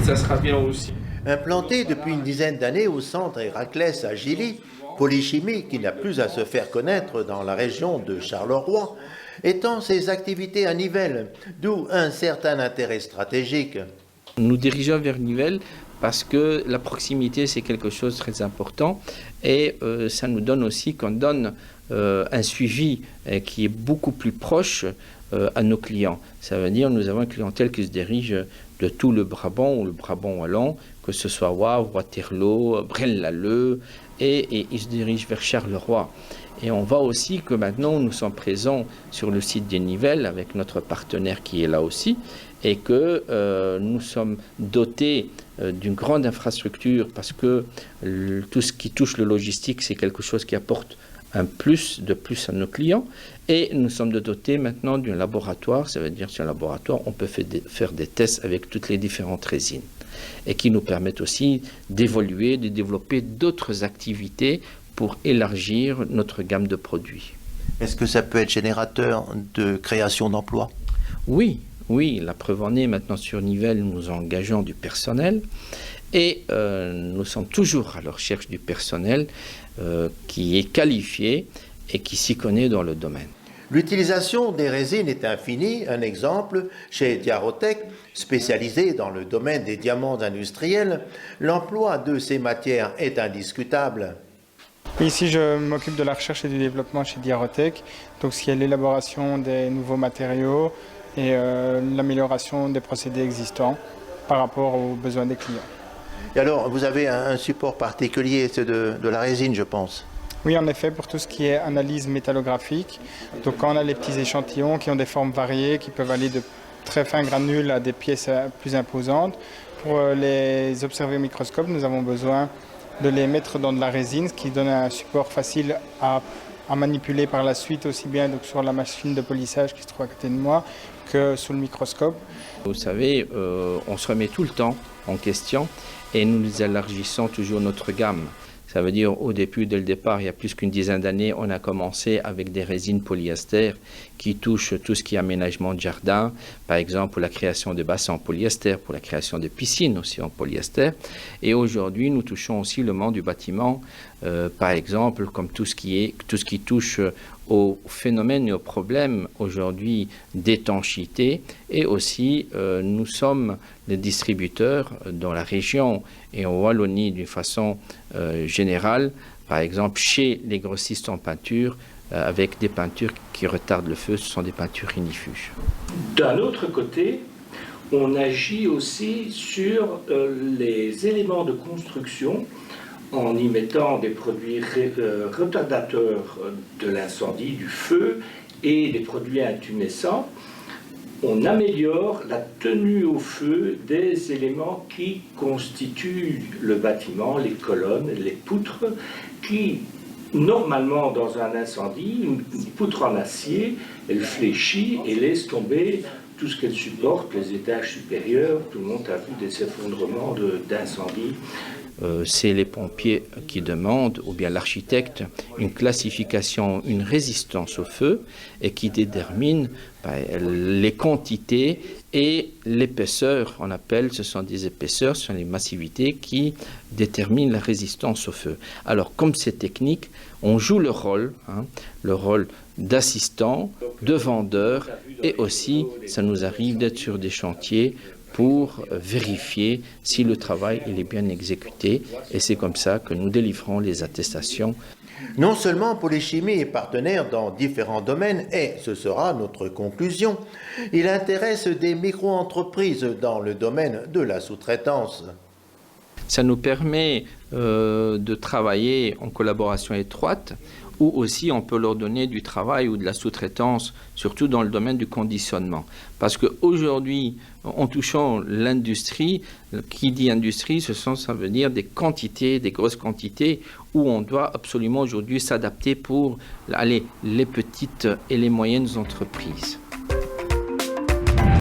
ça sera bien aussi. Implanté depuis une dizaine d'années au centre Héraclès à Gilly, Polychimie, qui n'a plus à se faire connaître dans la région de Charleroi, étend ses activités à Nivelles, d'où un certain intérêt stratégique. Nous dirigeons vers Nivelles parce que la proximité, c'est quelque chose de très important et ça nous donne aussi qu'on donne un suivi qui est beaucoup plus proche à nos clients. Ça veut dire que nous avons une clientèle qui se dirige de tout le Brabant ou le Brabant wallon, que ce soit Wavre, Waterloo, Braine-l'Alleud, et ils se dirigent vers Charleroi. Et on voit aussi que maintenant nous sommes présents sur le site des Nivelles avec notre partenaire qui est là aussi et que nous sommes dotés d'une grande infrastructure parce que tout ce qui touche le logistique, c'est quelque chose qui apporte un plus à nos clients. Et nous sommes dotés maintenant d'un laboratoire, ça veut dire que sur un laboratoire, on peut faire des tests avec toutes les différentes résines et qui nous permettent aussi d'évoluer, de développer d'autres activités pour élargir notre gamme de produits. Est-ce que ça peut être générateur de création d'emplois? Oui, la preuve en est maintenant sur Nivelles, nous engageons du personnel et nous sommes toujours à la recherche du personnel qui est qualifié et qui s'y connaît dans le domaine. L'utilisation des résines est infinie. Un exemple, chez Diarotech, spécialisé dans le domaine des diamants industriels, l'emploi de ces matières est indiscutable. Ici, je m'occupe de la recherche et du développement chez Diarotech, donc ce qui est l'élaboration des nouveaux matériaux et l'amélioration des procédés existants par rapport aux besoins des clients. Et alors, vous avez un support particulier, c'est de la résine, je pense. Oui, en effet, pour tout ce qui est analyse métallographique. Donc quand on a les petits échantillons qui ont des formes variées, qui peuvent aller de très fins granules à des pièces plus imposantes, pour les observer au microscope, nous avons besoin de les mettre dans de la résine, ce qui donne un support facile à manipuler par la suite, aussi bien donc sur la machine de polissage qui se trouve à côté de moi, que sous le microscope. Vous savez, on se remet tout le temps en question et nous élargissons toujours notre gamme. Ça veut dire au début, dès le départ, il y a plus qu'une dizaine d'années, on a commencé avec des résines polyester qui touchent tout ce qui est aménagement de jardin, par exemple pour la création de bassins en polyester, pour la création de piscines aussi en polyester. Et aujourd'hui, nous touchons aussi le monde du bâtiment, par exemple, comme tout ce qui touche aux phénomènes et aux problèmes aujourd'hui d'étanchéité. Et aussi, nous sommes les distributeurs dans la région et en Wallonie d'une façon générale, par exemple chez les grossistes en peinture, avec des peintures qui retardent le feu, ce sont des peintures ignifuges. D'un autre côté, on agit aussi sur les éléments de construction en y mettant des produits retardateurs de l'incendie, du feu et des produits intumescents. On améliore la tenue au feu des éléments qui constituent le bâtiment, les colonnes, les poutres, qui, normalement, dans un incendie, une poutre en acier, elle fléchit et laisse tomber tout ce qu'elle supporte, les étages supérieurs. Tout le monde a vu des effondrements d'incendies. C'est les pompiers qui demandent, ou bien l'architecte, une classification, une résistance au feu et qui détermine les quantités et l'épaisseur. On appelle, ce sont des épaisseurs, ce sont les massivités qui déterminent la résistance au feu. Alors, comme c'est technique, on joue le rôle d'assistant, de vendeur et aussi, ça nous arrive d'être sur des chantiers pour vérifier si le travail il est bien exécuté et c'est comme ça que nous délivrons les attestations. Non seulement Polychimie est partenaire dans différents domaines et ce sera notre conclusion, il intéresse des micro-entreprises dans le domaine de la sous-traitance. Ça nous permet de travailler en collaboration étroite ou aussi on peut leur donner du travail ou de la sous-traitance, surtout dans le domaine du conditionnement. Parce qu'aujourd'hui, en touchant l'industrie, qui dit industrie, ça veut dire des quantités, des grosses quantités, où on doit absolument aujourd'hui s'adapter pour les petites et les moyennes entreprises.